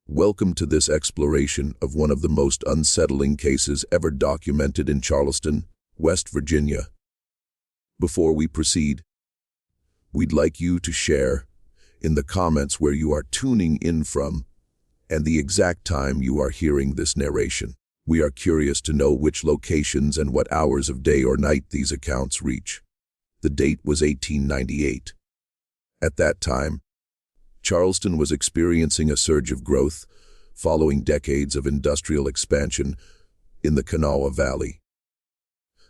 Welcome to this exploration of one of the most unsettling cases ever documented in Charleston, West Virginia. Before we proceed, we'd like you to share in the comments where you are tuning in from and the exact time you are hearing this narration. We are curious to know which locations and what hours of day or night these accounts reach. The date was 1898. At that time, Charleston was experiencing a surge of growth following decades of industrial expansion in the Kanawha Valley.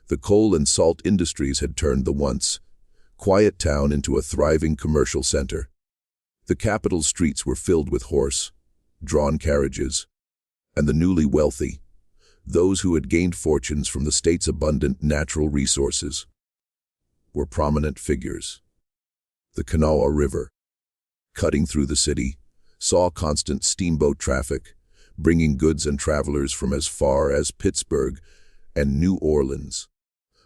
The coal and salt industries had turned the once quiet town into a thriving commercial center. The capital's streets were filled with horse-drawn carriages, and the newly wealthy, those who had gained fortunes from the state's abundant natural resources, were prominent figures. The Kanawha River, cutting through the city, saw constant steamboat traffic, bringing goods and travelers from as far as Pittsburgh and New Orleans.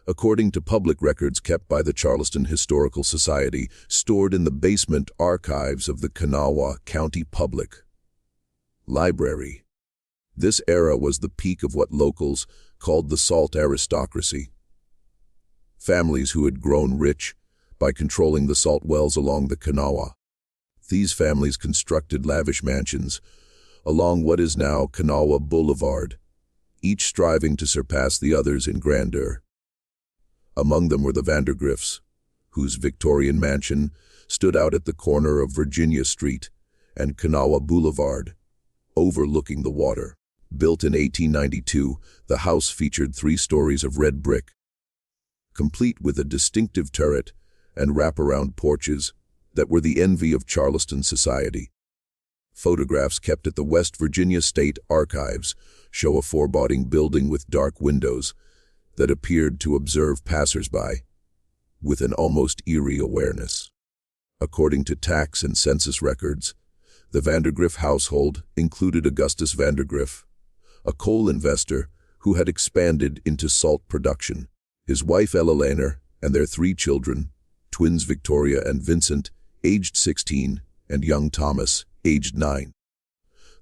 According to public records kept by the Charleston Historical Society, stored in the basement archives of the Kanawha County Public Library. This era was the peak of what locals called the salt aristocracy. Families who had grown rich by controlling the salt wells along the Kanawha. These families constructed lavish mansions along what is now Kanawha Boulevard, each striving to surpass the others in grandeur. Among them were the Vandergriffs, whose Victorian mansion stood out at the corner of Virginia Street and Kanawha Boulevard, overlooking the water. Built in 1892, the house featured 3 stories of red brick, complete with a distinctive turret and wraparound porches that were the envy of Charleston society. Photographs kept at the West Virginia State Archives show a foreboding building with dark windows that appeared to observe passers-by with an almost eerie awareness. According to tax and census records, the Vandergriff household included Augustus Vandergriff, a coal investor who had expanded into salt production, his wife Ella Lehner, and their 3 children, twins Victoria and Vincent, aged 16, and young Thomas, aged 9.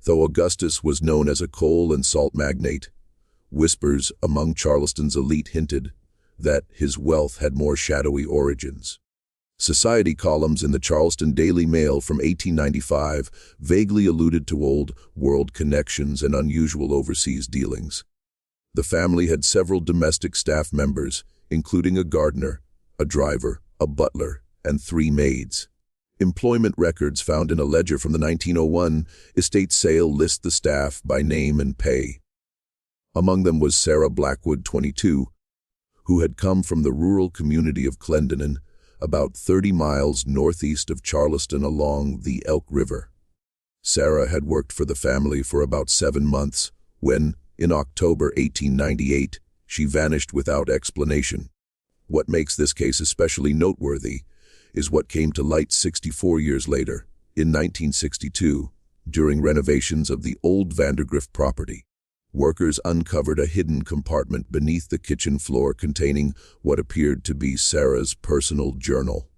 Though Augustus was known as a coal and salt magnate, whispers among Charleston's elite hinted that his wealth had more shadowy origins. Society columns in the Charleston Daily Mail from 1895 vaguely alluded to old world connections and unusual overseas dealings. The family had several domestic staff members, including a gardener, a driver, a butler, and 3 maids. Employment records found in a ledger from the 1901 estate sale list the staff by name and pay. Among them was Sarah Blackwood, 22, who had come from the rural community of Clendenin, about 30 miles northeast of Charleston along the Elk River. Sarah had worked for the family for about 7 months when, in October 1898, she vanished without explanation. What makes this case especially noteworthy is what came to light 64 years later, in 1962, during renovations of the old Vandergriff property. Workers uncovered a hidden compartment beneath the kitchen floor containing what appeared to be Sarah's personal journal.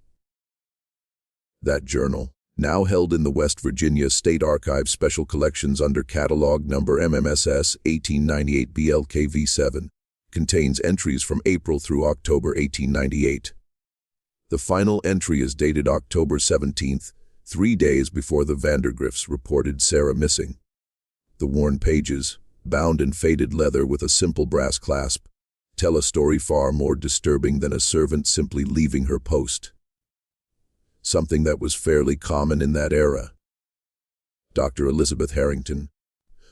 That journal, now held in the West Virginia State Archives Special Collections under Catalog Number MMSS 1898 BLKV7, contains entries from April through October 1898. The final entry is dated October 17th, 3 days before the Vandergriffs reported Sarah missing. The worn pages, bound in faded leather with a simple brass clasp, tell a story far more disturbing than a servant simply leaving her post. Something that was fairly common in that era. Dr. Elizabeth Harrington,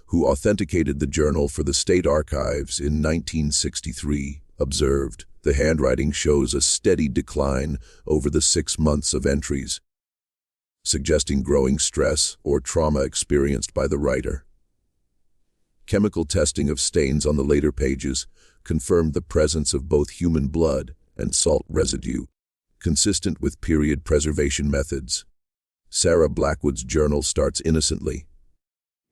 who authenticated the journal for the State Archives in 1963, observed, "The handwriting shows a steady decline over the 6 months of entries, suggesting growing stress or trauma experienced by the writer." Chemical testing of stains on the later pages confirmed the presence of both human blood and salt residue, consistent with period preservation methods. Sarah Blackwood's journal starts innocently.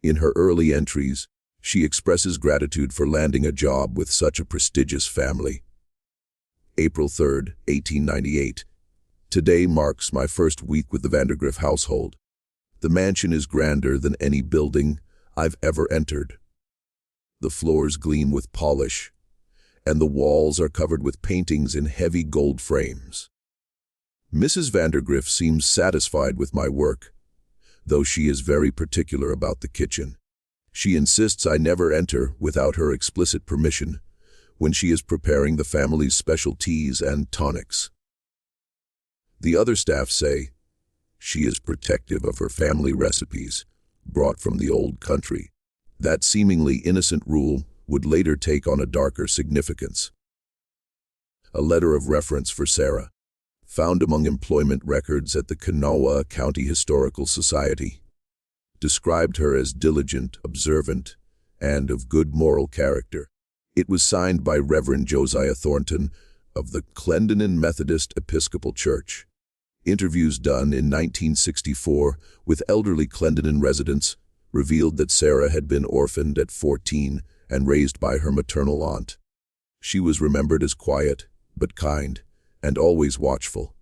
In her early entries, she expresses gratitude for landing a job with such a prestigious family. April 3, 1898. Today marks my first week with the Vandergriff household. The mansion is grander than any building I've ever entered. The floors gleam with polish, and the walls are covered with paintings in heavy gold frames. Mrs. Vandergrift seems satisfied with my work, though she is very particular about the kitchen. She insists I never enter without her explicit permission when she is preparing the family's special teas and tonics. The other staff say she is protective of her family recipes, brought from the old country. That seemingly innocent rule would later take on a darker significance. A letter of reference for Sarah, found among employment records at the Kanawha County Historical Society, described her as diligent, observant, and of good moral character. It was signed by Reverend Josiah Thornton of the Clendenin Methodist Episcopal Church. Interviews done in 1964 with elderly Clendenin residents revealed that Sarah had been orphaned at 14 and raised by her maternal aunt. She was remembered as quiet, but kind, and always watchful,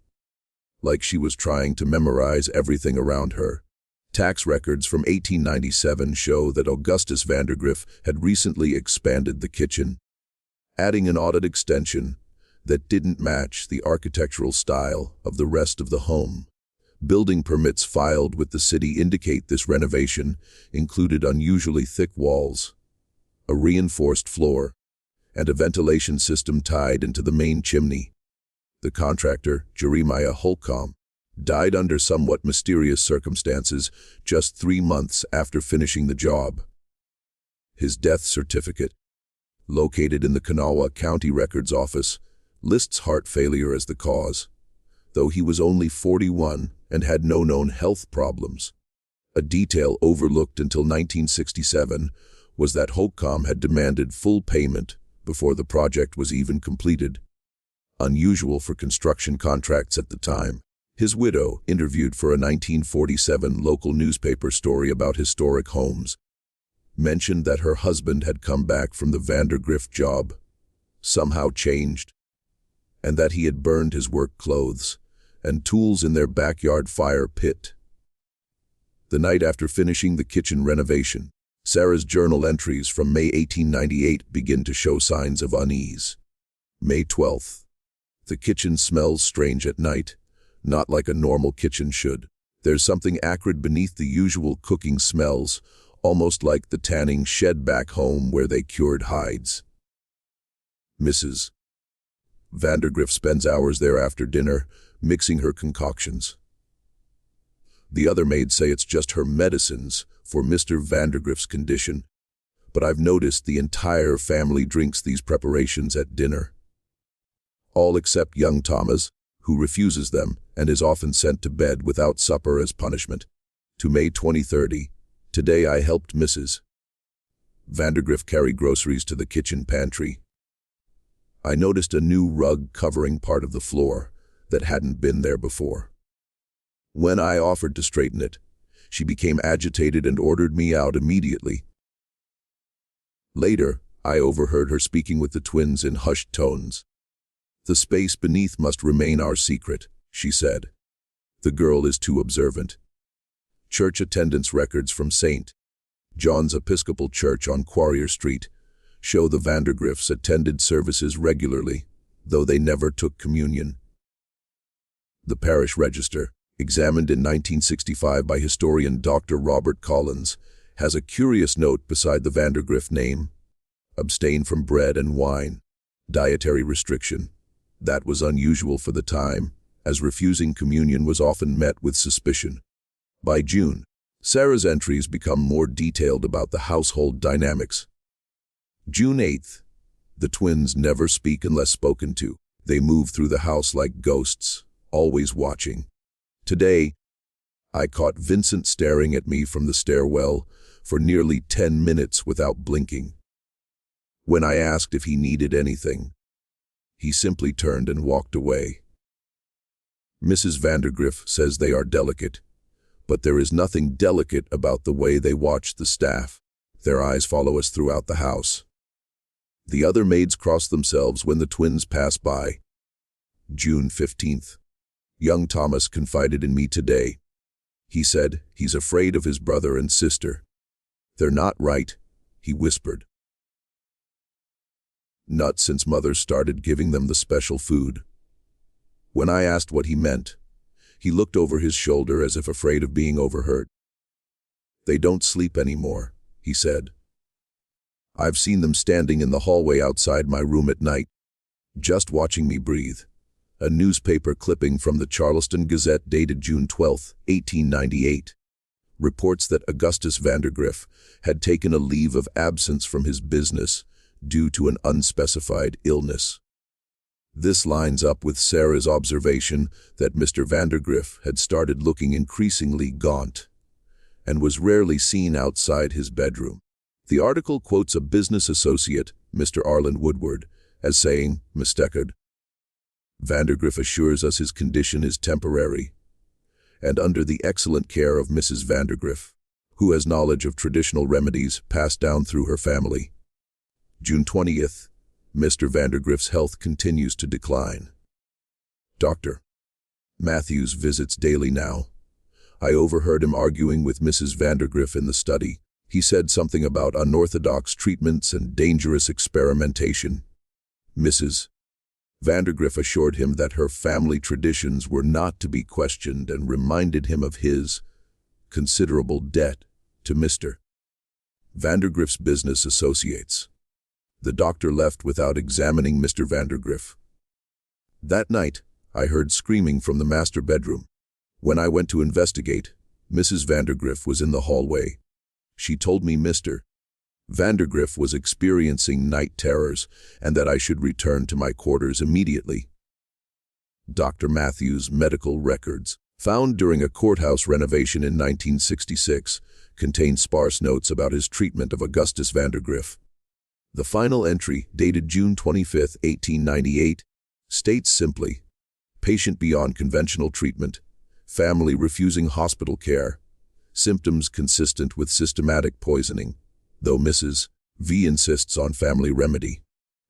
like she was trying to memorize everything around her. Tax records from 1897 show that Augustus Vandergrift had recently expanded the kitchen, adding an odd extension that didn't match the architectural style of the rest of the home. Building permits filed with the city indicate this renovation included unusually thick walls, a reinforced floor, and a ventilation system tied into the main chimney. The contractor, Jeremiah Holcomb, died under somewhat mysterious circumstances just 3 months after finishing the job. His death certificate, located in the Kanawha County Records Office, lists heart failure as the cause, though he was only 41 and had no known health problems. A detail overlooked until 1967 was that Holcomb had demanded full payment before the project was even completed, unusual for construction contracts at the time. His widow, interviewed for a 1947 local newspaper story about historic homes, mentioned that her husband had come back from the Vandergrift job, somehow changed, and that he had burned his work clothes and tools in their backyard fire pit. The night after finishing the kitchen renovation, Sarah's journal entries from May 1898 begin to show signs of unease. May 12th. The kitchen smells strange at night, not like a normal kitchen should. There's something acrid beneath the usual cooking smells, almost like the tanning shed back home where they cured hides. Mrs. Vandergrift spends hours there after dinner, mixing her concoctions. The other maids say it's just her medicines for Mr. Vandergrift's condition, but I've noticed the entire family drinks these preparations at dinner. All except young Thomas, who refuses them and is often sent to bed without supper as punishment. To May 2030, today I helped Mrs. Vandergrift carry groceries to the kitchen pantry. I noticed a new rug covering part of the floor that hadn't been there before. When I offered to straighten it, she became agitated and ordered me out immediately. Later, I overheard her speaking with the twins in hushed tones. "The space beneath must remain our secret," she said. "The girl is too observant." Church attendance records from St. John's Episcopal Church on Quarrier Street show the Vandergrifts attended services regularly, though they never took communion. The parish register, examined in 1965 by historian Dr. Robert Collins, has a curious note beside the Vandergrift name: abstain from bread and wine. Dietary restriction. That was unusual for the time, as refusing communion was often met with suspicion. By June, Sarah's entries become more detailed about the household dynamics. June 8th. The twins never speak unless spoken to. They move through the house like ghosts, always watching. Today, I caught Vincent staring at me from the stairwell for nearly 10 minutes without blinking. When I asked if he needed anything, he simply turned and walked away. Mrs. Vandergrift says they are delicate, but there is nothing delicate about the way they watch the staff. Their eyes follow us throughout the house. The other maids cross themselves when the twins pass by. June 15th. Young Thomas confided in me today. He said he's afraid of his brother and sister. They're not right, he whispered. Not since mother started giving them the special food. When I asked what he meant, he looked over his shoulder as if afraid of being overheard. They don't sleep anymore, he said. I've seen them standing in the hallway outside my room at night, just watching me breathe. A newspaper clipping from the Charleston Gazette dated June 12, 1898, reports that Augustus Vandergriff had taken a leave of absence from his business due to an unspecified illness. This lines up with Sarah's observation that Mr. Vandergriff had started looking increasingly gaunt and was rarely seen outside his bedroom. The article quotes a business associate, Mr. Arlen Woodward, as saying, "Mr. Vandergriff assures us his condition is temporary, and under the excellent care of Mrs. Vandergriff, who has knowledge of traditional remedies passed down through her family." June 20th, Mr. Vandergriff's health continues to decline. Dr. Matthews visits daily now. I overheard him arguing with Mrs. Vandergriff in the study. He said something about unorthodox treatments and dangerous experimentation. Mrs. Vandergriff assured him that her family traditions were not to be questioned and reminded him of his considerable debt to Mr. Vandergriff's business associates. The doctor left without examining Mr. Vandergriff. That night, I heard screaming from the master bedroom. When I went to investigate, Mrs. Vandergriff was in the hallway. She told me Mr. Vandergriff was experiencing night terrors and that I should return to my quarters immediately. Dr. Matthews' medical records, found during a courthouse renovation in 1966, contain sparse notes about his treatment of Augustus Vandergriff. The final entry, dated June 25, 1898, states simply, "Patient beyond conventional treatment, family refusing hospital care, symptoms consistent with systematic poisoning, though Mrs. V insists on family remedy.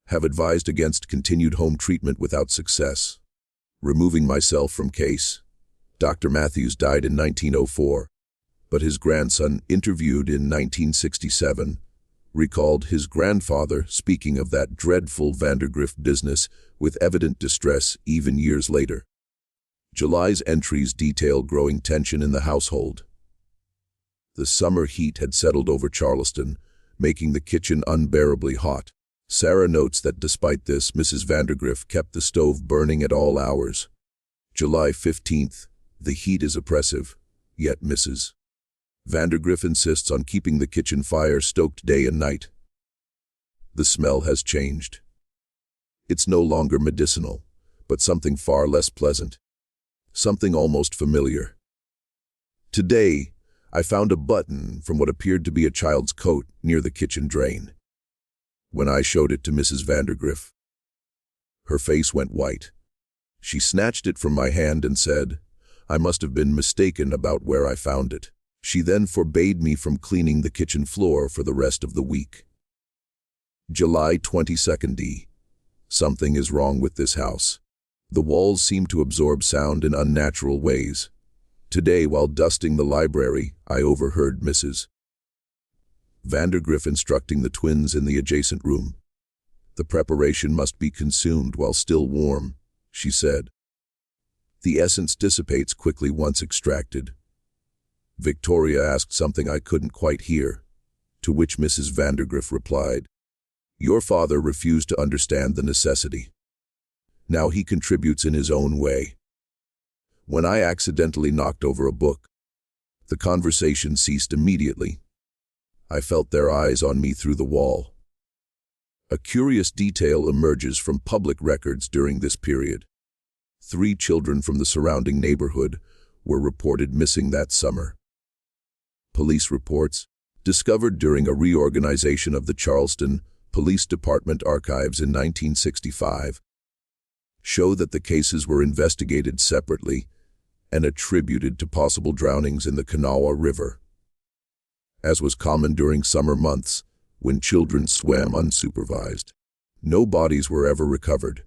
Have advised against continued home treatment without success. Removing myself from case." Dr. Matthews died in 1904, but his grandson, interviewed in 1967, recalled his grandfather speaking of that dreadful Vandergriff business with evident distress even years later. July's entries detail growing tension in the household. The summer heat had settled over Charleston, making the kitchen unbearably hot. Sarah notes that despite this, Mrs. Vandergriff kept the stove burning at all hours. July 15th, the heat is oppressive, yet Mrs. Vandergriff insists on keeping the kitchen fire stoked day and night. The smell has changed. It's no longer medicinal, but something far less pleasant. Something almost familiar. Today, I found a button from what appeared to be a child's coat near the kitchen drain. When I showed it to Mrs. Vandergriff, her face went white. She snatched it from my hand and said, "I must have been mistaken about where I found it." She then forbade me from cleaning the kitchen floor for the rest of the week. July 22nd. Something is wrong with this house. The walls seem to absorb sound in unnatural ways. Today, while dusting the library, I overheard Mrs. Vandergriff instructing the twins in the adjacent room. "The preparation must be consumed while still warm," she said. "The essence dissipates quickly once extracted." Victoria asked something I couldn't quite hear, to which Mrs. Vandergriff replied, "Your father refused to understand the necessity. Now he contributes in his own way." When I accidentally knocked over a book, the conversation ceased immediately. I felt their eyes on me through the wall. A curious detail emerges from public records during this period. 3 children from the surrounding neighborhood were reported missing that summer. Police reports, discovered during a reorganization of the Charleston Police Department archives in 1965, show that the cases were investigated separately and attributed to possible drownings in the Kanawha River. As was common during summer months, when children swam unsupervised, no bodies were ever recovered.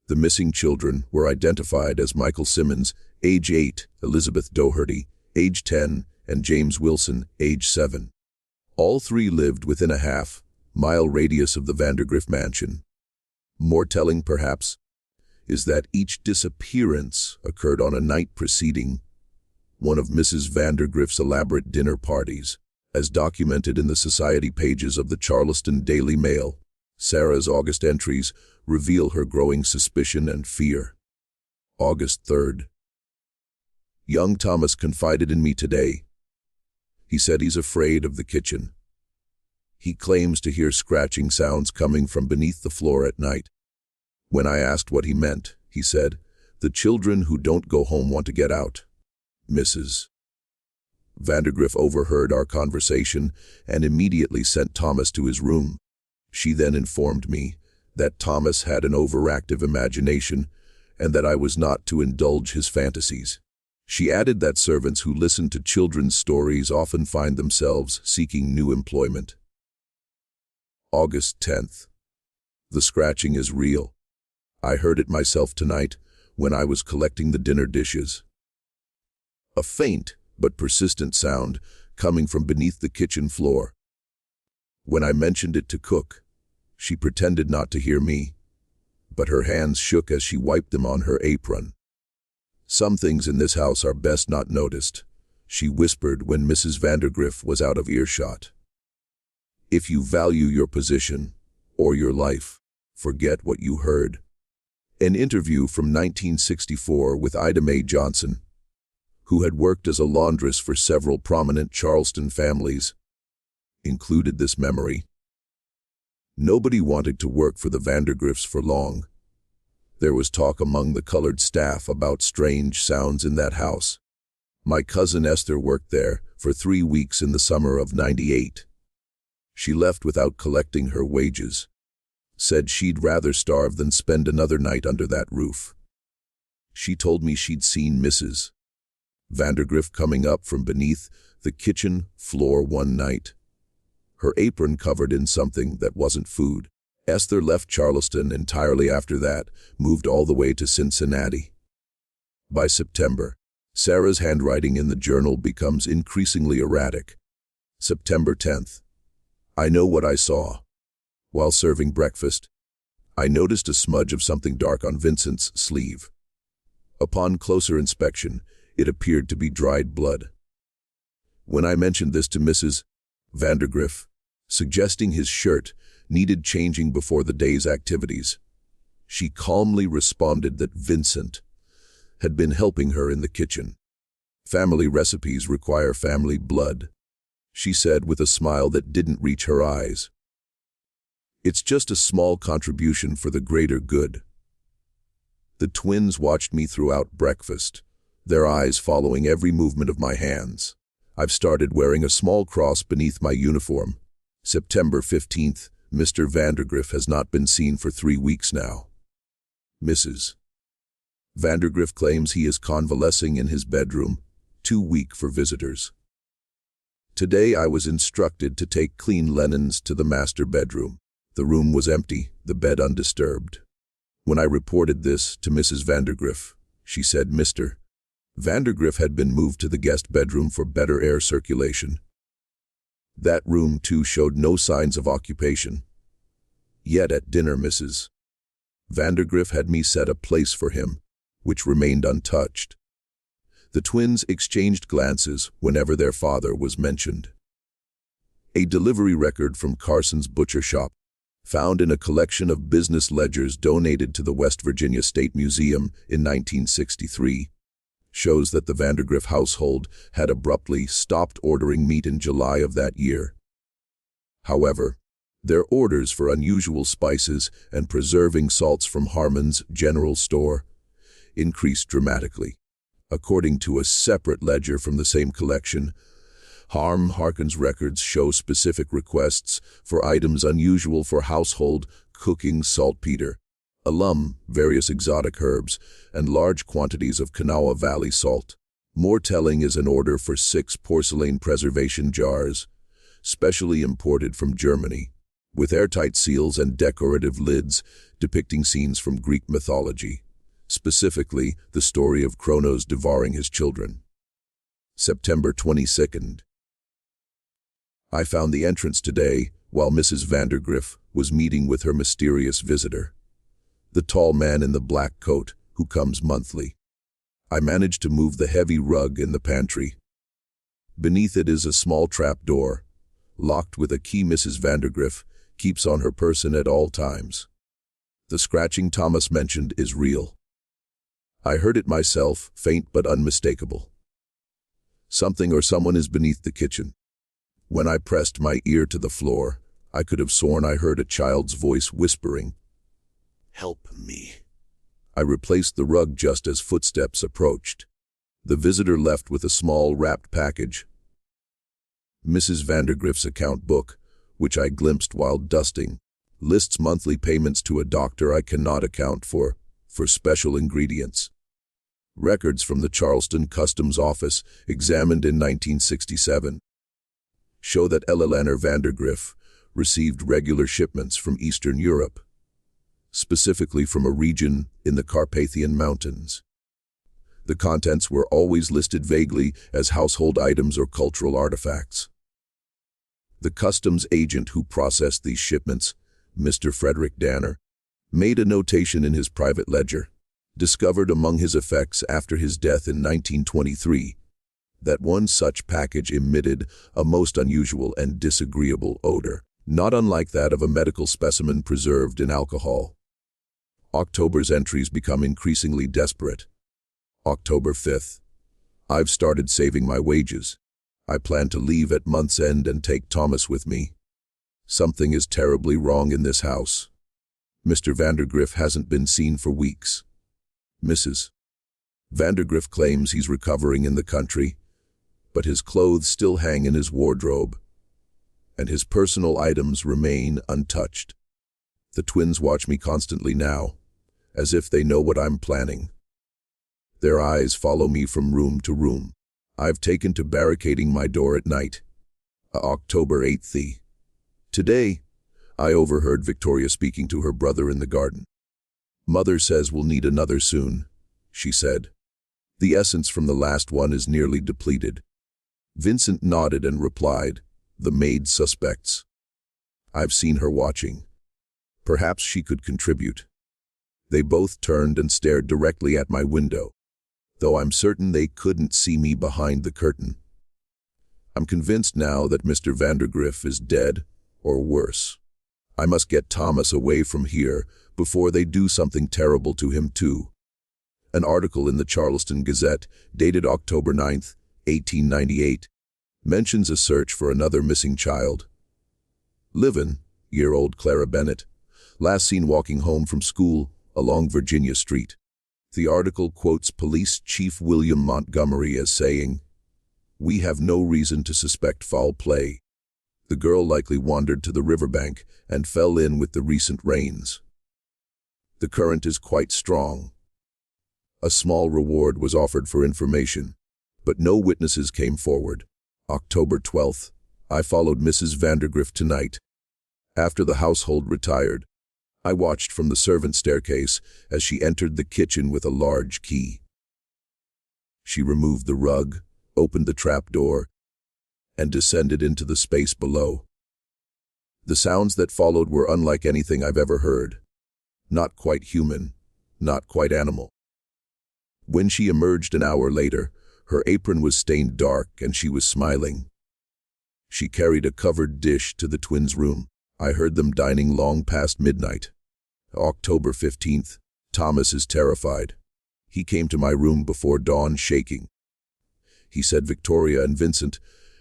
The missing children were identified as Michael Simmons, age 8, Elizabeth Doherty, age 10, and James Wilson, age 7. All three lived within a half-mile radius of the Vandergriff mansion. More telling, perhaps, is that each disappearance occurred on a night preceding one of Mrs. Vandergriff's elaborate dinner parties, as documented in the society pages of the Charleston Daily Mail. Sarah's August entries reveal her growing suspicion and fear. August 3rd. Young Thomas confided in me today. He said he's afraid of the kitchen. He claims to hear scratching sounds coming from beneath the floor at night. When I asked what he meant, he said, "The children who don't go home want to get out." Mrs. Vandergriff overheard our conversation and immediately sent Thomas to his room. She then informed me that Thomas had an overactive imagination and that I was not to indulge his fantasies. She added that servants who listen to children's stories often find themselves seeking new employment. August 10th. The scratching is real. I heard it myself tonight when I was collecting the dinner dishes. A faint but persistent sound coming from beneath the kitchen floor. When I mentioned it to Cook, she pretended not to hear me, but her hands shook as she wiped them on her apron. "Some things in this house are best not noticed," she whispered when Mrs. Vandergriff was out of earshot. "If you value your position or your life, forget what you heard." An interview from 1964 with Ida Mae Johnson, who had worked as a laundress for several prominent Charleston families, included this memory. Nobody wanted to work for the Vandergriffs for long. There was talk among the colored staff about strange sounds in that house. My cousin Esther worked there for 3 weeks in the summer of '98. She left without collecting her wages. Said she'd rather starve than spend another night under that roof. She told me she'd seen Mrs. Vandergriff coming up from beneath the kitchen floor one night, her apron covered in something that wasn't food. Esther left Charleston entirely after that, moved all the way to Cincinnati. By September, Sarah's handwriting in the journal becomes increasingly erratic. September 10th. I know what I saw. While serving breakfast, I noticed a smudge of something dark on Vincent's sleeve. Upon closer inspection, it appeared to be dried blood. When I mentioned this to Mrs. Vandergriff, suggesting his shirt needed changing before the day's activities, she calmly responded that Vincent had been helping her in the kitchen. Family recipes require family blood, she said with a smile that didn't reach her eyes. It's just a small contribution for the greater good. The twins watched me throughout breakfast, their eyes following every movement of my hands. I've started wearing a small cross beneath my uniform. September 15th, Mr. Vandergriff has not been seen for 3 weeks now. Mrs. Vandergriff claims he is convalescing in his bedroom, too weak for visitors. Today I was instructed to take clean linens to the master bedroom. The room was empty, the bed undisturbed. When I reported this to Mrs. Vandergriff, she said Mr. Vandergriff had been moved to the guest bedroom for better air circulation. That room, too, showed no signs of occupation. Yet at dinner, Mrs. Vandergriff had me set a place for him, which remained untouched. The twins exchanged glances whenever their father was mentioned. A delivery record from Carson's butcher shop, found in a collection of business ledgers donated to the West Virginia State Museum in 1963, shows that the Vandergriff household had abruptly stopped ordering meat in July of that year. However, their orders for unusual spices and preserving salts from Harmon's General Store increased dramatically. According to a separate ledger from the same collection, Harkin's records show specific requests for items unusual for household cooking: saltpeter, alum, various exotic herbs, and large quantities of Kanawha Valley salt. More telling is an order for 6 porcelain preservation jars, specially imported from Germany, with airtight seals and decorative lids depicting scenes from Greek mythology, specifically the story of Kronos devouring his children. September 22nd. I found the entrance today while Mrs. Vandergriff was meeting with her mysterious visitor, the tall man in the black coat who comes monthly. I managed to move the heavy rug in the pantry. Beneath it is a small trap door, locked with a key Mrs. Vandergriff keeps on her person at all times. The scratching Thomas mentioned is real. I heard it myself, faint but unmistakable. Something or someone is beneath the kitchen. When I pressed my ear to the floor, I could have sworn I heard a child's voice whispering, "Help me." I replaced the rug just as footsteps approached. The visitor left with a small wrapped package. Mrs. Vandergriff's account book, which I glimpsed while dusting, lists monthly payments to a doctor I cannot account for special ingredients. Records from the Charleston Customs Office, examined in 1967, show that Eleanor Vandergriff received regular shipments from Eastern Europe, specifically from a region in the Carpathian Mountains. The contents were always listed vaguely as household items or cultural artifacts. The customs agent who processed these shipments, Mr. Frederick Danner, made a notation in his private ledger, discovered among his effects after his death in 1923, that one such package emitted a most unusual and disagreeable odor, not unlike that of a medical specimen preserved in alcohol. October's entries become increasingly desperate. October 5th. I've started saving my wages. I plan to leave at month's end and take Thomas with me. Something is terribly wrong in this house. Mr. Vandergriff hasn't been seen for weeks. Mrs. Vandergriff claims he's recovering in the country, but his clothes still hang in his wardrobe, and his personal items remain untouched. The twins watch me constantly now, as if they know what I'm planning. Their eyes follow me from room to room. I've taken to barricading my door at night. October 8th. Today, I overheard Victoria speaking to her brother in the garden. "Mother says we'll need another soon," she said. "The essence from the last one is nearly depleted." Vincent nodded and replied, "The Maid suspects. I've seen her watching. Perhaps she could contribute." They both turned and stared directly at my window, though I'm certain they couldn't see me behind the curtain. I'm convinced now that Mr. Vandergriff is dead, or worse. I must get Thomas away from here before they do something terrible to him too. An article in the Charleston Gazette, dated October 9th, 1898, mentions a search for another missing child. 11-year-old Clara Bennett, last seen walking home from school along Virginia Street. The article quotes Police Chief William Montgomery as saying, "We have no reason to suspect foul play. The girl likely wandered to the riverbank and fell in with the recent rains. The current is quite strong." A small reward was offered for information, but no witnesses came forward. October 12th. I followed Mrs. Vandergriff tonight. After the household retired, I watched from the servant staircase as she entered the kitchen with a large key. She removed the rug, opened the trap door, and descended into the space below. The sounds that followed were unlike anything I've ever heard. Not quite human, not quite animal. When she emerged an hour later, her apron was stained dark and she was smiling. She carried a covered dish to the twins' room. I heard them dining long past midnight. October 15th. Thomas is terrified. He came to my room before dawn shaking. He said Victoria and Vincent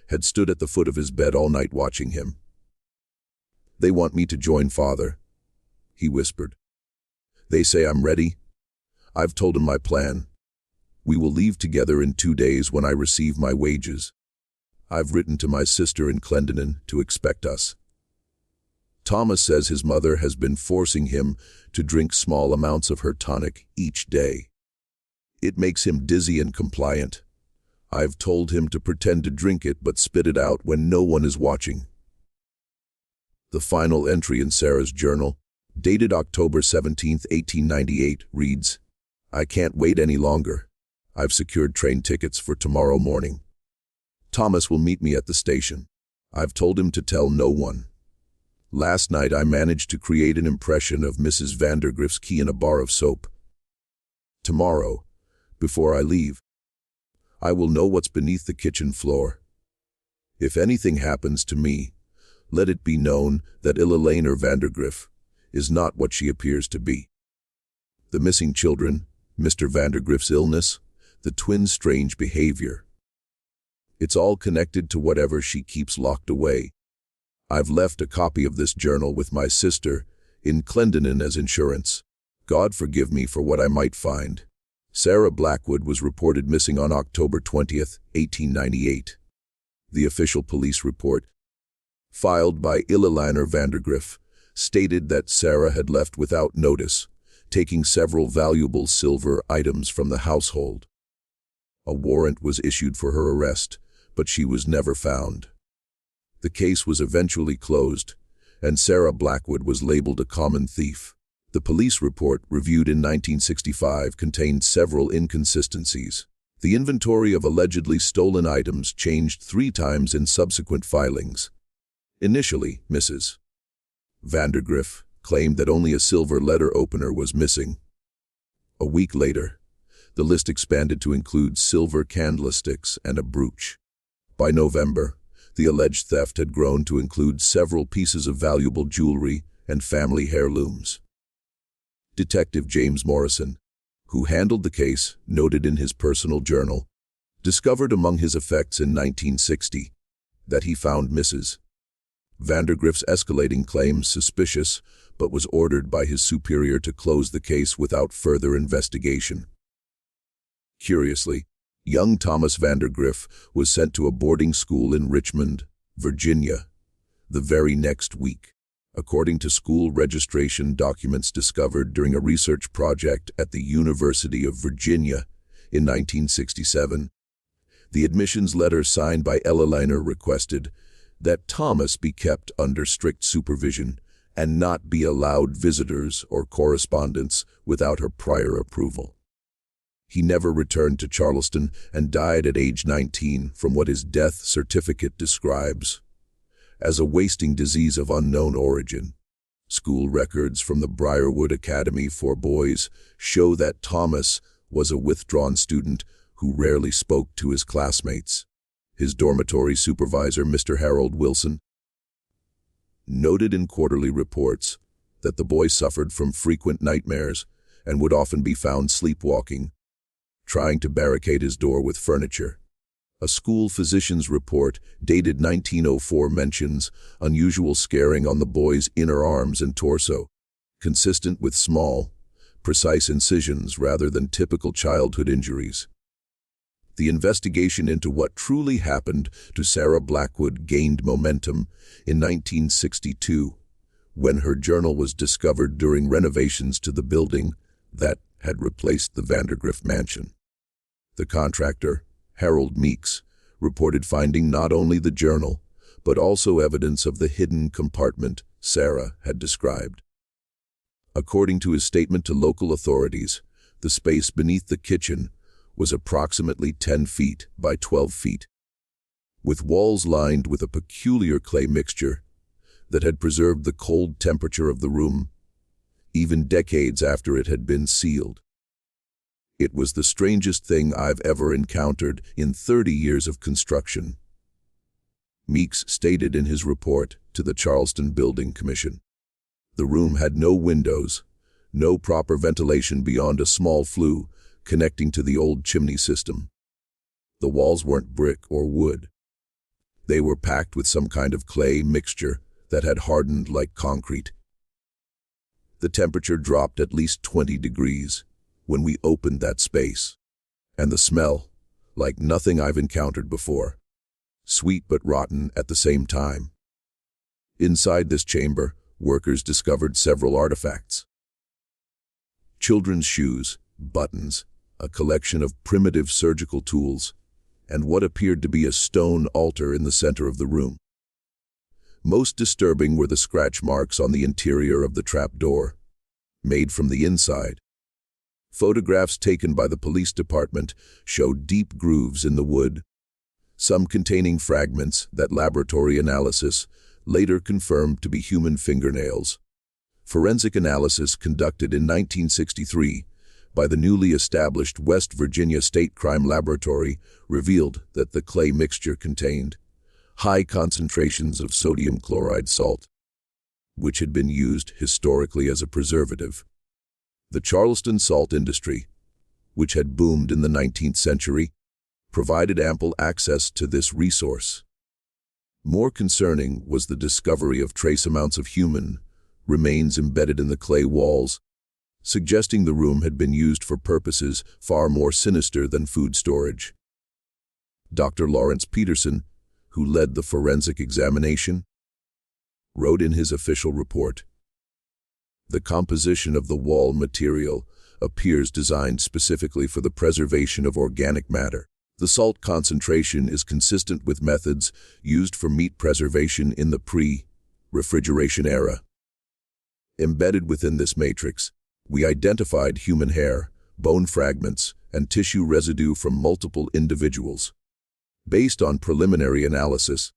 had stood at the foot of his bed all night watching him. "They want me to join Father," he whispered. "They say I'm ready. I've told him my plan. We will leave together in 2 days when I receive my wages. I've written to my sister in Clendenin to expect us." Thomas says his mother has been forcing him to drink small amounts of her tonic each day. It makes him dizzy and compliant. I've told him to pretend to drink it but spit it out when no one is watching. The final entry in Sarah's journal, dated October 17, 1898, reads, "I can't wait any longer. I've secured train tickets for tomorrow morning. Thomas will meet me at the station. I've told him to tell no one. Last night I managed to create an impression of Mrs. Vandergrift's key in a bar of soap. Tomorrow, before I leave, I will know what's beneath the kitchen floor. If anything happens to me, let it be known that Elaine Vandergrift is not what she appears to be. The missing children, Mr. Vandergrift's illness, the twins' strange behavior. It's all connected to whatever she keeps locked away. I've left a copy of this journal with my sister in Clendenin as insurance. God forgive me for what I might find. Sarah Blackwood was reported missing on October 20th, 1898. The official police report, filed by Elaine Vandergrift, stated that Sarah had left without notice, taking several valuable silver items from the household. A warrant was issued for her arrest, but she was never found. The case was eventually closed, and Sarah Blackwood was labeled a common thief. The police report, reviewed in 1965, contained several inconsistencies. The inventory of allegedly stolen items changed 3 times in subsequent filings. Initially, Mrs. Vandergrift claimed that only a silver letter opener was missing. A week later, the list expanded to include silver candlesticks and a brooch. By November, the alleged theft had grown to include several pieces of valuable jewelry and family heirlooms. Detective James Morrison, who handled the case, noted in his personal journal, discovered among his effects in 1960 that he found Mrs. Vandergrift's escalating claims suspicious, but was ordered by his superior to close the case without further investigation. Curiously, young Thomas Vandergrift was sent to a boarding school in Richmond, Virginia, the very next week. According to school registration documents discovered during a research project at the University of Virginia in 1967, the admissions letter signed by Elaine requested that Thomas be kept under strict supervision and not be allowed visitors or correspondence without her prior approval. He never returned to Charleston and died at age 19 from what his death certificate describes as a wasting disease of unknown origin. School records from the Briarwood Academy for Boys show that Thomas was a withdrawn student who rarely spoke to his classmates. His dormitory supervisor, Mr. Harold Wilson, noted in quarterly reports that the boy suffered from frequent nightmares and would often be found sleepwalking, trying to barricade his door with furniture. A school physician's report, dated 1904, mentions unusual scarring on the boy's inner arms and torso, consistent with small, precise incisions rather than typical childhood injuries. The investigation into what truly happened to Sarah Blackwood gained momentum in 1962, when her journal was discovered during renovations to the building that had replaced the Vandergrift mansion. The contractor, Harold Meeks, reported finding not only the journal, but also evidence of the hidden compartment Sarah had described. According to his statement to local authorities, the space beneath the kitchen was approximately 10 feet by 12 feet, with walls lined with a peculiar clay mixture that had preserved the cold temperature of the room, even decades after it had been sealed. It was the strangest thing I've ever encountered in 30 years of construction, Meeks stated in his report to the Charleston Building Commission. The room had no windows, no proper ventilation beyond a small flue connecting to the old chimney system. The walls weren't brick or wood. They were packed with some kind of clay mixture that had hardened like concrete. The temperature dropped at least 20 degrees when we opened that space, and the smell, like nothing I've encountered before, sweet but rotten at the same time. Inside this chamber, workers discovered several artifacts: children's shoes, buttons, a collection of primitive surgical tools, and what appeared to be a stone altar in the center of the room. Most disturbing were the scratch marks on the interior of the trapdoor, made from the inside. Photographs taken by the police department showed deep grooves in the wood, some containing fragments that laboratory analysis later confirmed to be human fingernails. Forensic analysis conducted in 1963 by the newly established West Virginia State Crime Laboratory revealed that the clay mixture contained high concentrations of sodium chloride salt, which had been used historically as a preservative. The Charleston salt industry, which had boomed in the 19th century, provided ample access to this resource. More concerning was the discovery of trace amounts of human remains embedded in the clay walls, suggesting the room had been used for purposes far more sinister than food storage. Dr. Lawrence Peterson, who led the forensic examination, wrote in his official report, "The composition of the wall material appears designed specifically for the preservation of organic matter. The salt concentration is consistent with methods used for meat preservation in the pre-refrigeration era. Embedded within this matrix, we identified human hair, bone fragments, and tissue residue from multiple individuals. Based on preliminary analysis,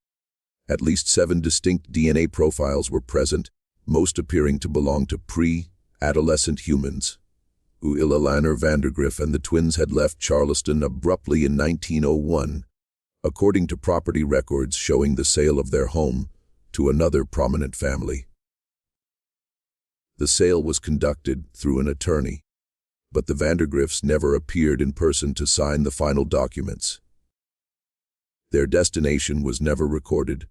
at least 7 distinct DNA profiles were present, most appearing to belong to pre-adolescent humans. Lanner Vandergriff and the twins had left Charleston abruptly in 1901, according to property records showing the sale of their home to another prominent family. The sale was conducted through an attorney, but the Vandergriffs never appeared in person to sign the final documents. Their destination was never recorded,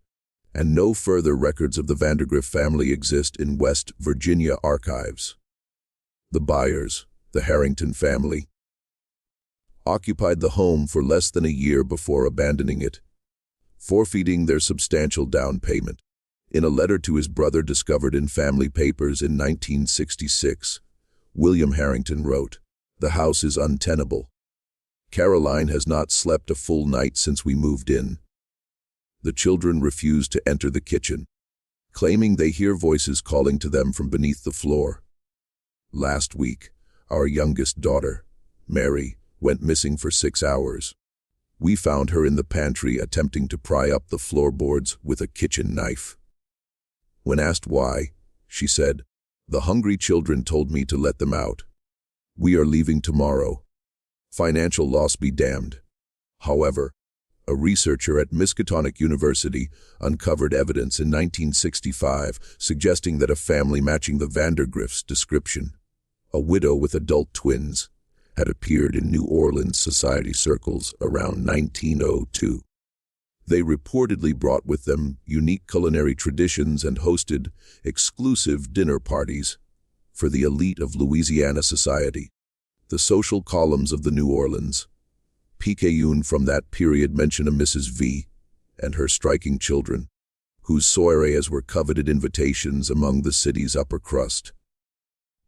and no further records of the Vandergriff family exist in West Virginia archives. The buyers, the Harrington family, occupied the home for less than a year before abandoning it, forfeiting their substantial down payment. In a letter to his brother discovered in family papers in 1966, William Harrington wrote, "The house is untenable. Caroline has not slept a full night since we moved in. The children refuse to enter the kitchen, claiming they hear voices calling to them from beneath the floor. Last week, our youngest daughter, Mary, went missing for 6 hours. We found her in the pantry attempting to pry up the floorboards with a kitchen knife. When asked why, she said, 'The hungry children told me to let them out. We are leaving tomorrow. Financial loss be damned.' However, a researcher at Miskatonic University uncovered evidence in 1965 suggesting that a family matching the Vandergriffs' description, a widow with adult twins, had appeared in New Orleans society circles around 1902. They reportedly brought with them unique culinary traditions and hosted exclusive dinner parties for the elite of Louisiana society. The social columns of the New Orleans Picayune from that period mention a Mrs. V and her striking children, whose soirees were coveted invitations among the city's upper crust.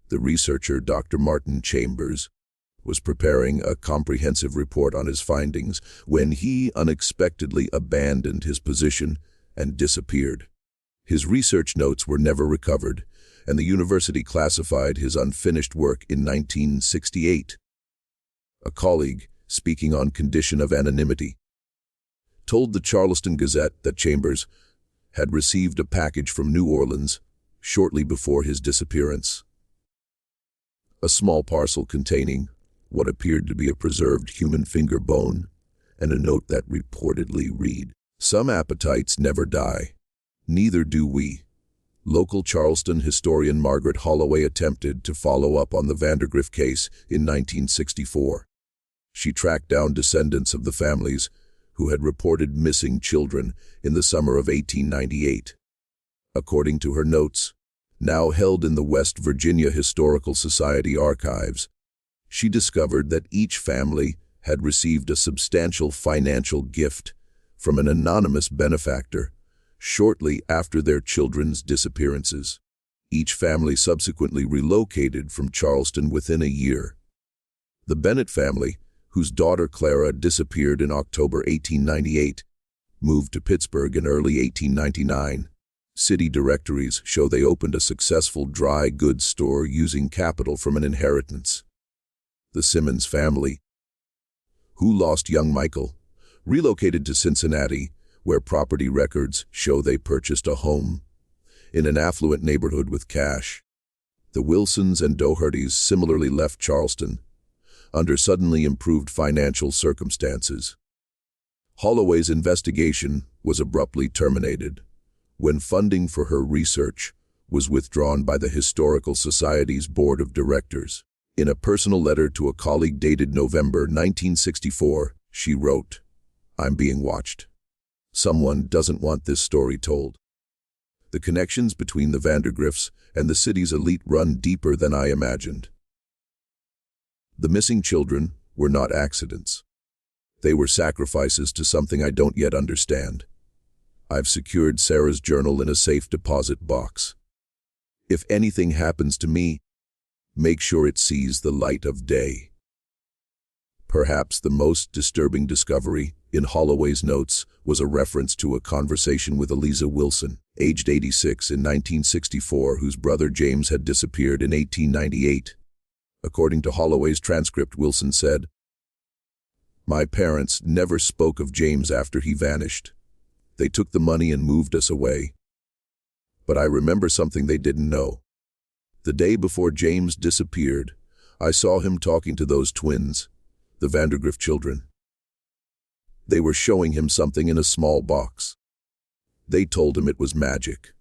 The researcher, Dr. Martin Chambers, was preparing a comprehensive report on his findings when he unexpectedly abandoned his position and disappeared. His research notes were never recovered, and the university classified his unfinished work in 1968. A colleague, speaking on condition of anonymity, told the Charleston Gazette that Chambers had received a package from New Orleans shortly before his disappearance. A small parcel containing what appeared to be a preserved human finger bone, and a note that reportedly read, "Some appetites never die. Neither do we." Local Charleston historian Margaret Holloway attempted to follow up on the Vandergriff case in 1964. She tracked down descendants of the families who had reported missing children in the summer of 1898. According to her notes, now held in the West Virginia Historical Society archives, she discovered that each family had received a substantial financial gift from an anonymous benefactor shortly after their children's disappearances. Each family subsequently relocated from Charleston within a year. The Bennett family, whose daughter Clara disappeared in October 1898, moved to Pittsburgh in early 1899. City directories show they opened a successful dry goods store using capital from an inheritance. The Simmons family, who lost young Michael, relocated to Cincinnati, where property records show they purchased a home in an affluent neighborhood with cash. The Wilsons and Dohertys similarly left Charleston under suddenly improved financial circumstances. Holloway's investigation was abruptly terminated when funding for her research was withdrawn by the Historical Society's Board of Directors. In a personal letter to a colleague dated November 1964, she wrote, "I'm being watched. Someone doesn't want this story told. The connections between the Vandergriffs and the city's elite run deeper than I imagined. The missing children were not accidents. They were sacrifices to something I don't yet understand. I've secured Sarah's journal in a safe deposit box. If anything happens to me, make sure it sees the light of day." Perhaps the most disturbing discovery in Holloway's notes was a reference to a conversation with Eliza Wilson, aged 86 in 1964, whose brother James had disappeared in 1898. According to Holloway's transcript, Wilson said, "My parents never spoke of James after he vanished. They took the money and moved us away. But I remember something they didn't know. The day before James disappeared, I saw him talking to those twins, the Vandergriff children. They were showing him something in a small box. They told him it was magic.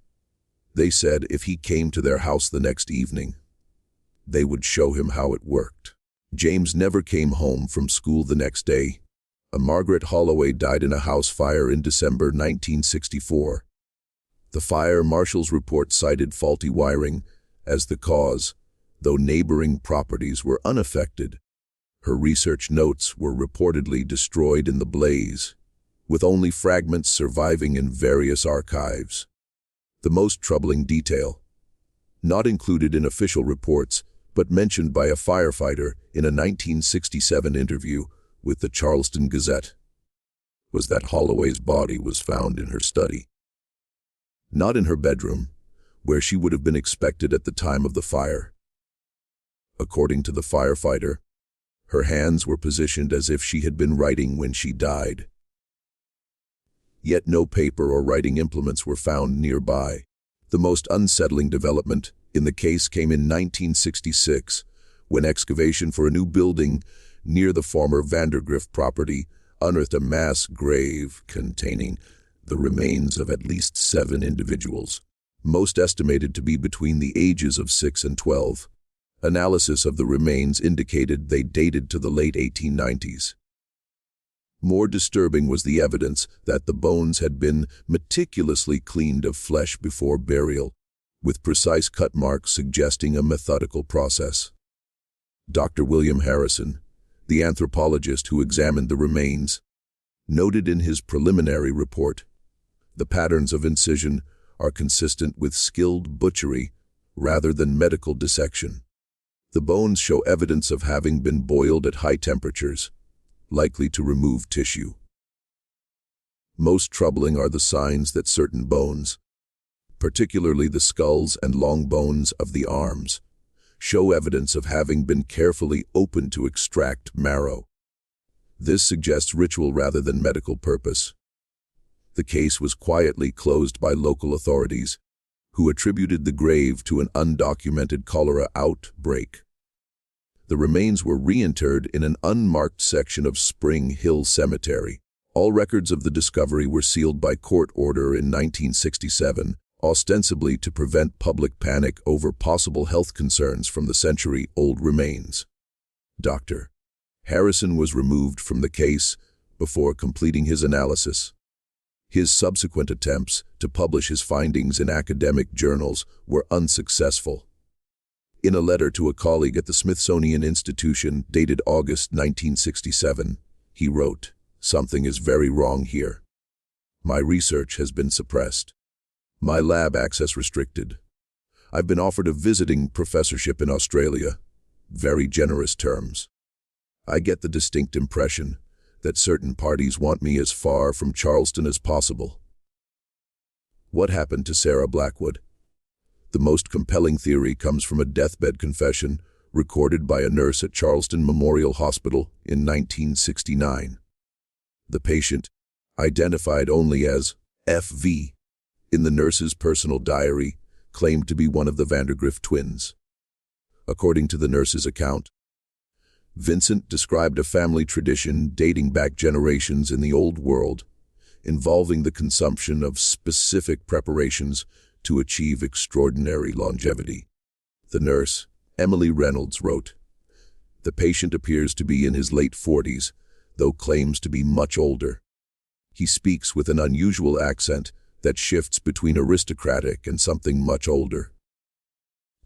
They said if he came to their house the next evening, they would show him how it worked. James never came home from school the next day. Margaret Holloway died in a house fire in December 1964. The fire marshal's report cited faulty wiring as the cause, though neighboring properties were unaffected. Her research notes were reportedly destroyed in the blaze, with only fragments surviving in various archives. The most troubling detail, not included in official reports, but mentioned by a firefighter in a 1967 interview with the Charleston Gazette, was that Holloway's body was found in her study. Not in her bedroom, where she would have been expected at the time of the fire. According to the firefighter, her hands were positioned as if she had been writing when she died. Yet no paper or writing implements were found nearby. The most unsettling development in the case came in 1966, when excavation for a new building near the former Vandergriff property unearthed a mass grave containing the remains of at least 7 individuals, most estimated to be between the ages of 6 and 12. Analysis of the remains indicated they dated to the late 1890s. More disturbing was the evidence that the bones had been meticulously cleaned of flesh before burial, with precise cut marks suggesting a methodical process. Dr. William Harrison, the anthropologist who examined the remains, noted in his preliminary report, "The patterns of incision are consistent with skilled butchery rather than medical dissection. The bones show evidence of having been boiled at high temperatures, likely to remove tissue." Most troubling are the signs that certain bones, particularly the skulls and long bones of the arms, show evidence of having been carefully opened to extract marrow. This suggests ritual rather than medical purpose. The case was quietly closed by local authorities, who attributed the grave to an undocumented cholera outbreak. The remains were reinterred in an unmarked section of Spring Hill Cemetery. All records of the discovery were sealed by court order in 1967, ostensibly to prevent public panic over possible health concerns from the century-old remains. Dr. Harrison was removed from the case before completing his analysis. His subsequent attempts to publish his findings in academic journals were unsuccessful. In a letter to a colleague at the Smithsonian Institution dated August 1967, he wrote, "Something is very wrong here. My research has been suppressed. My lab access restricted. I've been offered a visiting professorship in Australia. Very generous terms. I get the distinct impression that certain parties want me as far from Charleston as possible." What happened to Sarah Blackwood? The most compelling theory comes from a deathbed confession recorded by a nurse at Charleston Memorial Hospital in 1969. The patient, identified only as FV in the nurse's personal diary, claimed to be one of the Vandergrift twins. According to the nurse's account, Vincent described a family tradition dating back generations in the Old World, involving the consumption of specific preparations to achieve extraordinary longevity. The nurse, Emily Reynolds, wrote, "The patient appears to be in his late 40s, though claims to be much older. He speaks with an unusual accent that shifts between aristocratic and something much older.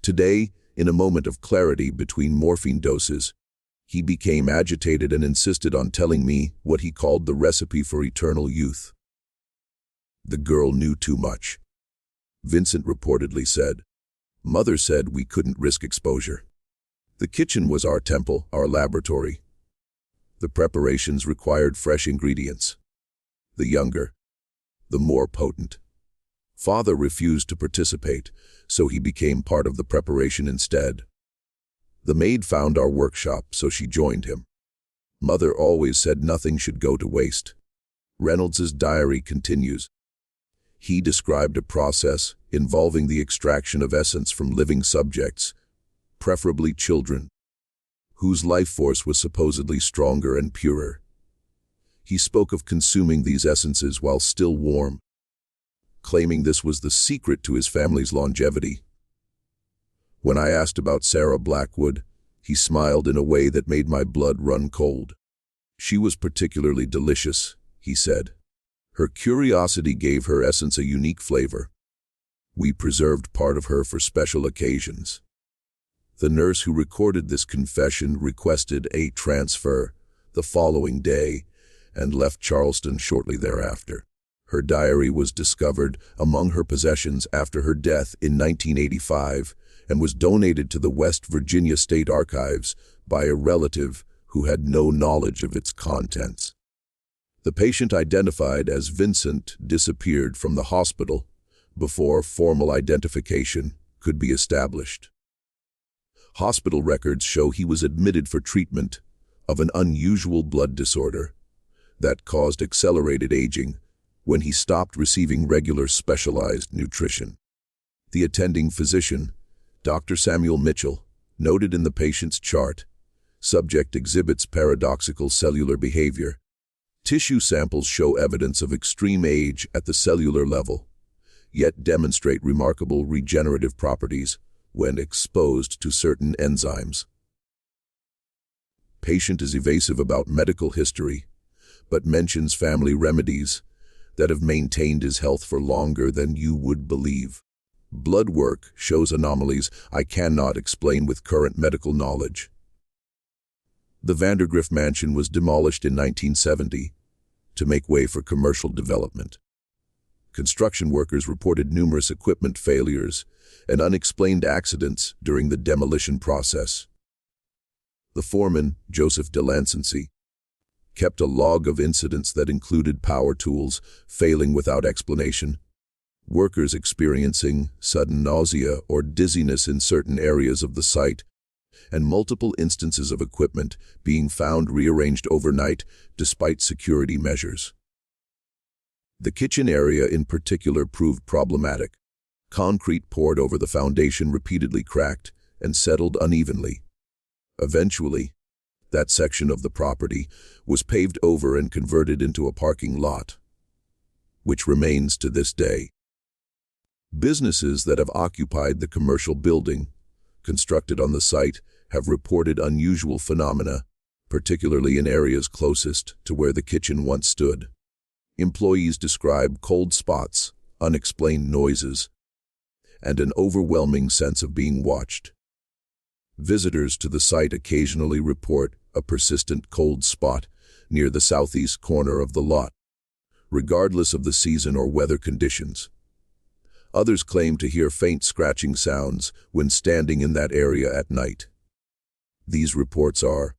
Today, in a moment of clarity between morphine doses, he became agitated and insisted on telling me what he called the recipe for eternal youth. The girl knew too much," Vincent reportedly said. "Mother said we couldn't risk exposure. The kitchen was our temple, our laboratory. The preparations required fresh ingredients. The younger, the more potent. Father refused to participate, so he became part of the preparation instead. The maid found our workshop, so she joined him. Mother always said nothing should go to waste." Reynolds's diary continues. He described a process involving the extraction of essence from living subjects, preferably children, whose life force was supposedly stronger and purer. He spoke of consuming these essences while still warm, claiming this was the secret to his family's longevity. When I asked about Sarah Blackwood, he smiled in a way that made my blood run cold. "She was particularly delicious," he said. "Her curiosity gave her essence a unique flavor. We preserved part of her for special occasions." The nurse who recorded this confession requested a transfer the following day and left Charleston shortly thereafter. Her diary was discovered among her possessions after her death in 1985 and was donated to the West Virginia State Archives by a relative who had no knowledge of its contents. The patient, identified as Vincent, disappeared from the hospital before formal identification could be established. Hospital records show he was admitted for treatment of an unusual blood disorder that caused accelerated aging when he stopped receiving regular specialized nutrition. The attending physician, Dr. Samuel Mitchell, noted in the patient's chart, "Subject exhibits paradoxical cellular behavior. Tissue samples show evidence of extreme age at the cellular level, yet demonstrate remarkable regenerative properties when exposed to certain enzymes." Patient is evasive about medical history, but mentions family remedies that have maintained his health for longer than you would believe. Blood work shows anomalies I cannot explain with current medical knowledge. The Vandergrift mansion was demolished in 1970 to make way for commercial development. Construction workers reported numerous equipment failures and unexplained accidents during the demolition process. The foreman, Joseph Delancey, kept a log of incidents that included power tools failing without explanation, workers experiencing sudden nausea or dizziness in certain areas of the site, and multiple instances of equipment being found rearranged overnight despite security measures. The kitchen area in particular proved problematic. Concrete poured over the foundation repeatedly cracked and settled unevenly. Eventually, that section of the property was paved over and converted into a parking lot, which remains to this day. Businesses that have occupied the commercial building constructed on the site have reported unusual phenomena, particularly in areas closest to where the kitchen once stood. Employees describe cold spots, unexplained noises, and an overwhelming sense of being watched. Visitors to the site occasionally report a persistent cold spot near the southeast corner of the lot, regardless of the season or weather conditions. Others claim to hear faint scratching sounds when standing in that area at night. These reports are,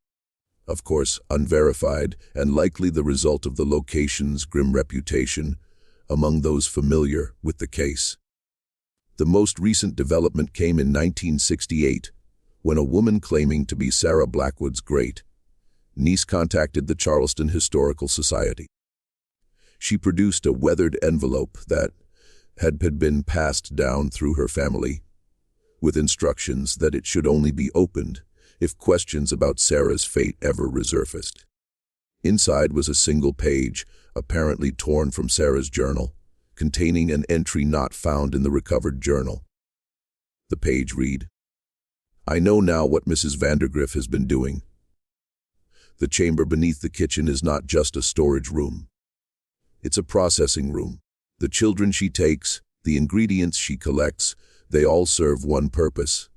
of course, unverified and likely the result of the location's grim reputation among those familiar with the case. The most recent development came in 1968, when a woman claiming to be Sarah Blackwood's great-niece contacted the Charleston Historical Society. She produced a weathered envelope that had been passed down through her family, with instructions that it should only be opened if questions about Sarah's fate ever resurfaced. Inside was a single page, apparently torn from Sarah's journal, containing an entry not found in the recovered journal. The page read, "I know now what Mrs. Vandergriff has been doing. The chamber beneath the kitchen is not just a storage room. It's a processing room. The children she takes, the ingredients she collects, they all serve one purpose: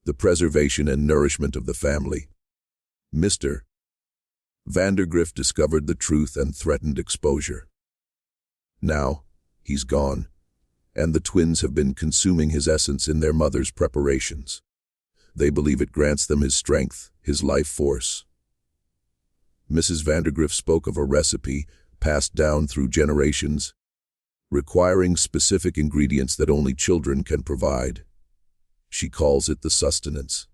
the preservation and nourishment of the family. Mr. Vandergriff discovered the truth and threatened exposure. Now, he's gone, and the twins have been consuming his essence in their mother's preparations. They believe it grants them his strength, his life force." Mrs. Vandergriff spoke of a recipe passed down through generations, requiring specific ingredients that only children can provide. She calls it the sustenance.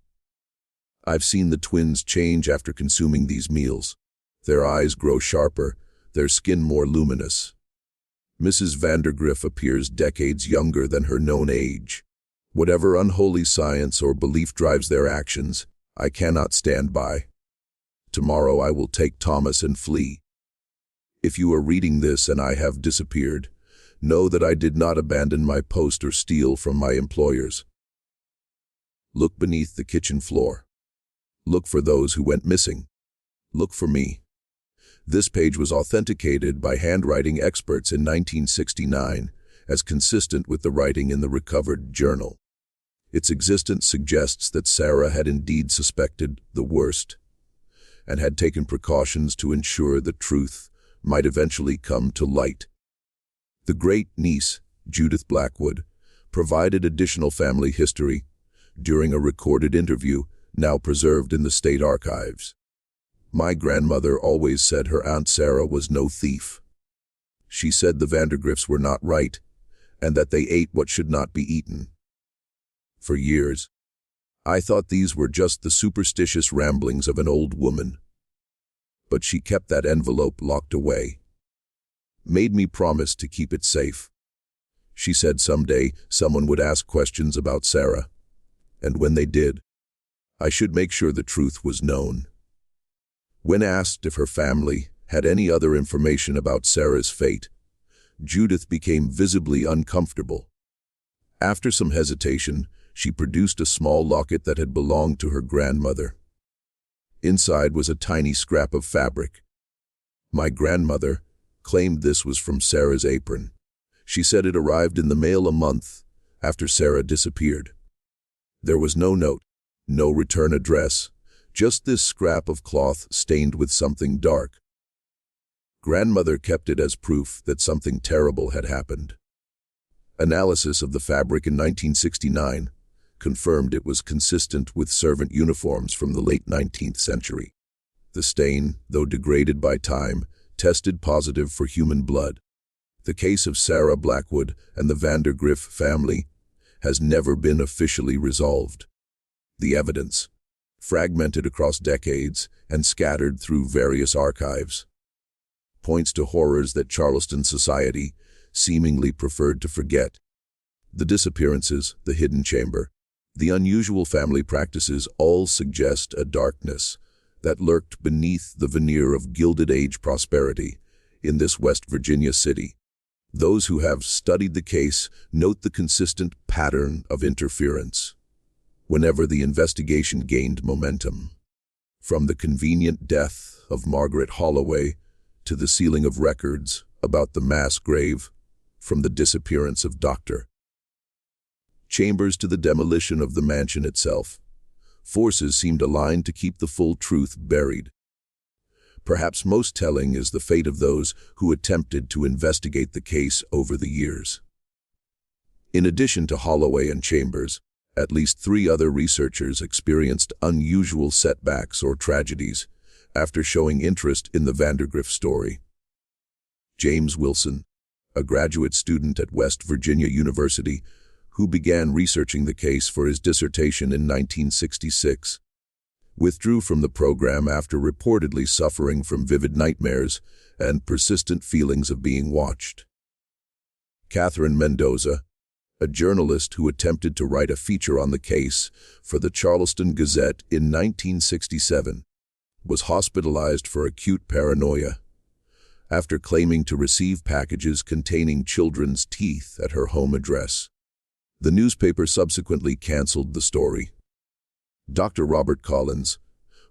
I've seen the twins change after consuming these meals. Their eyes grow sharper, their skin more luminous. Mrs. Vandergriff appears decades younger than her known age. Whatever unholy science or belief drives their actions, I cannot stand by. Tomorrow I will take Thomas and flee. If you are reading this and I have disappeared, know that I did not abandon my post or steal from my employers. Look beneath the kitchen floor. Look for those who went missing. Look for me." This page was authenticated by handwriting experts in 1969 as consistent with the writing in the recovered journal. Its existence suggests that Sarah had indeed suspected the worst and had taken precautions to ensure the truth might eventually come to light. The great-niece, Judith Blackwood, provided additional family history during a recorded interview now preserved in the state archives. "My grandmother always said her Aunt Sarah was no thief. She said the Vandergriffs were not right, and that they ate what should not be eaten. For years, I thought these were just the superstitious ramblings of an old woman. But she kept that envelope locked away, made me promise to keep it safe. She said someday someone would ask questions about Sarah, and when they did, I should make sure the truth was known." When asked if her family had any other information about Sarah's fate, Judith became visibly uncomfortable. After some hesitation, she produced a small locket that had belonged to her grandmother. Inside was a tiny scrap of fabric. "My grandmother claimed this was from Sarah's apron. She said it arrived in the mail a month after Sarah disappeared. There was no note, no return address, just this scrap of cloth stained with something dark. Grandmother kept it as proof that something terrible had happened. Analysis of the fabric in 1969 confirmed it was consistent with servant uniforms from the late 19th century. The stain, though degraded by time, tested positive for human blood. The case of Sarah Blackwood and the Vandergriff family has never been officially resolved. The evidence, fragmented across decades and scattered through various archives, points to horrors that Charleston society seemingly preferred to forget. The disappearances, the hidden chamber, the unusual family practices all suggest a darkness that lurked beneath the veneer of Gilded Age prosperity in this West Virginia city. Those who have studied the case note the consistent pattern of interference whenever the investigation gained momentum. From the convenient death of Margaret Holloway to the sealing of records about the mass grave, from the disappearance of Dr. Chambers to the demolition of the mansion itself, forces seemed aligned to keep the full truth buried. Perhaps most telling is the fate of those who attempted to investigate the case over the years. In addition to Holloway and Chambers, at least 3 other researchers experienced unusual setbacks or tragedies after showing interest in the Vandergriff story. James Wilson, a graduate student at West Virginia University, who began researching the case for his dissertation in 1966, withdrew from the program after reportedly suffering from vivid nightmares and persistent feelings of being watched. Catherine Mendoza, a journalist who attempted to write a feature on the case for the Charleston Gazette in 1967, was hospitalized for acute paranoia after claiming to receive packages containing children's teeth at her home address. The newspaper subsequently canceled the story. Dr. Robert Collins,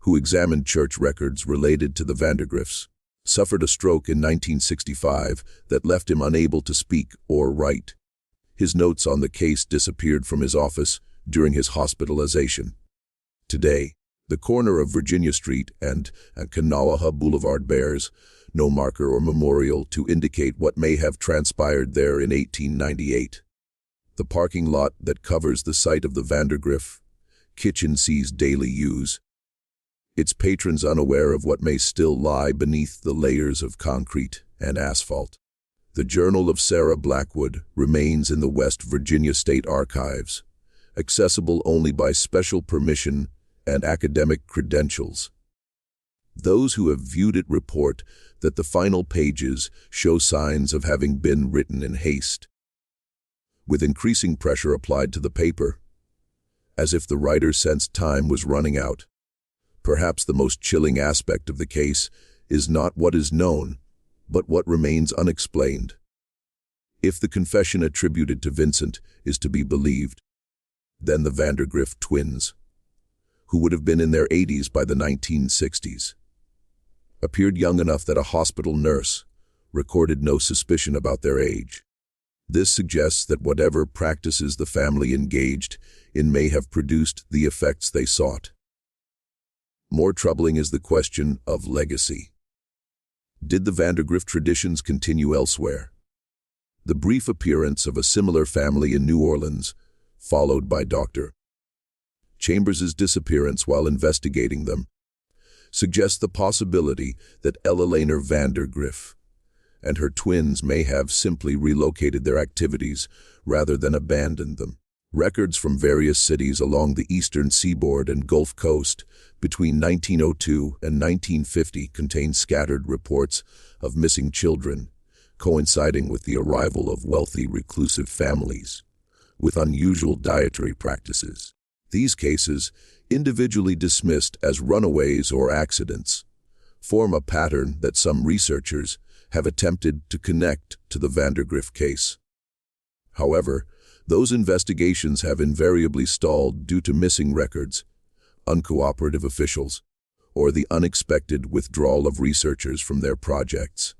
who examined church records related to the Vandergriffs, suffered a stroke in 1965 that left him unable to speak or write. His notes on the case disappeared from his office during his hospitalization. Today, the corner of Virginia Street and Kanawha Boulevard bears no marker or memorial to indicate what may have transpired there in 1898. The parking lot that covers the site of the Vandergriff kitchen sees daily use, its patrons unaware of what may still lie beneath the layers of concrete and asphalt. The Journal of Sarah Blackwood remains in the West Virginia State Archives, accessible only by special permission and academic credentials. Those who have viewed it report that the final pages show signs of having been written in haste, with increasing pressure applied to the paper, as if the writer sensed time was running out. Perhaps the most chilling aspect of the case is not what is known, but what remains unexplained. If the confession attributed to Vincent is to be believed, then the Vandergriff twins, who would have been in their 80s by the 1960s, appeared young enough that a hospital nurse recorded no suspicion about their age. This suggests that whatever practices the family engaged in may have produced the effects they sought. More troubling is the question of legacy. Did the Vandergriff traditions continue elsewhere? The brief appearance of a similar family in New Orleans, followed by Dr. Chambers's disappearance while investigating them, suggests the possibility that Ella Laner Vandergriff and her twins may have simply relocated their activities rather than abandoned them. Records from various cities along the eastern seaboard and Gulf Coast between 1902 and 1950 contain scattered reports of missing children, coinciding with the arrival of wealthy reclusive families with unusual dietary practices. These cases, individually dismissed as runaways or accidents, form a pattern that some researchers have attempted to connect to the Vandergriff case. However, those investigations have invariably stalled due to missing records, uncooperative officials, or the unexpected withdrawal of researchers from their projects.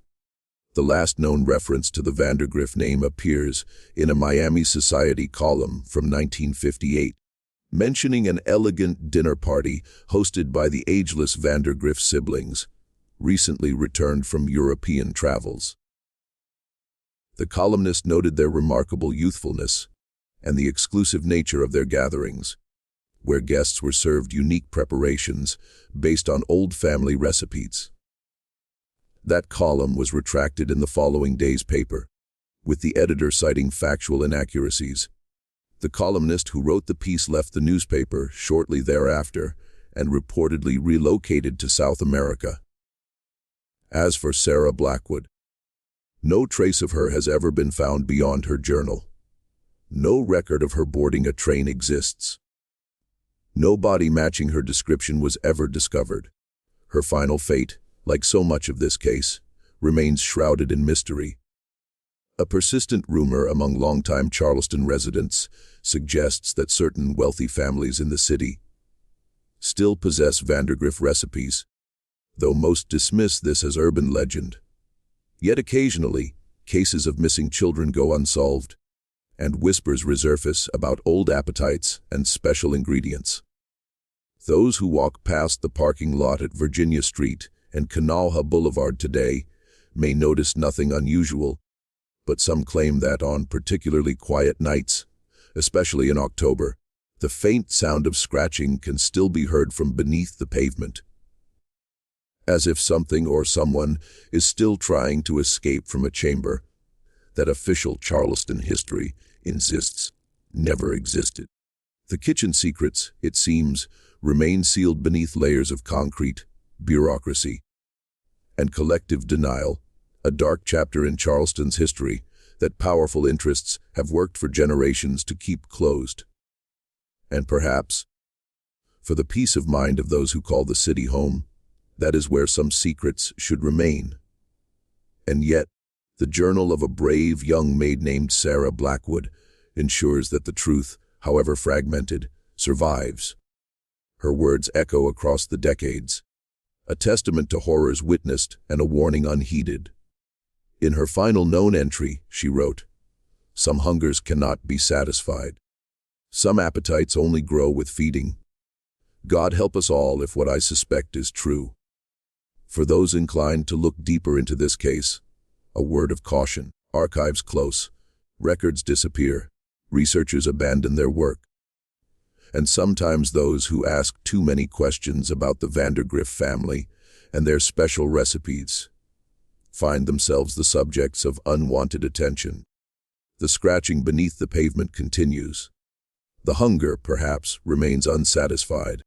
The last known reference to the Vandergriff name appears in a Miami Society column from 1958, mentioning an elegant dinner party hosted by the ageless Vandergriff siblings, recently returned from European travels. The columnist noted their remarkable youthfulness and the exclusive nature of their gatherings, where guests were served unique preparations based on old family recipes. That column was retracted in the following day's paper, with the editor citing factual inaccuracies. The columnist who wrote the piece left the newspaper shortly thereafter and reportedly relocated to South America. As for Sarah Blackwood, no trace of her has ever been found beyond her journal. No record of her boarding a train exists. No body matching her description was ever discovered. Her final fate, like so much of this case, remains shrouded in mystery. A persistent rumor among longtime Charleston residents suggests that certain wealthy families in the city still possess Vandergriff recipes, though most dismiss this as urban legend. Yet occasionally, cases of missing children go unsolved, and whispers resurface about old appetites and special ingredients. Those who walk past the parking lot at Virginia Street and Kanawha Boulevard today may notice nothing unusual, but some claim that on particularly quiet nights, especially in October, the faint sound of scratching can still be heard from beneath the pavement, as if something or someone is still trying to escape from a chamber that official Charleston history insists never existed. The kitchen secrets, it seems, remain sealed beneath layers of concrete, bureaucracy, and collective denial, a dark chapter in Charleston's history that powerful interests have worked for generations to keep closed. And perhaps, for the peace of mind of those who call the city home, that is where some secrets should remain. And yet, the journal of a brave young maid named Sarah Blackwood ensures that the truth, however fragmented, survives. Her words echo across the decades, a testament to horrors witnessed and a warning unheeded. In her final known entry, she wrote, "Some hungers cannot be satisfied. Some appetites only grow with feeding. God help us all if what I suspect is true." For those inclined to look deeper into this case, a word of caution: archives close, records disappear, researchers abandon their work. And sometimes those who ask too many questions about the Vandergrift family and their special recipes find themselves the subjects of unwanted attention. The scratching beneath the pavement continues. The hunger, perhaps, remains unsatisfied.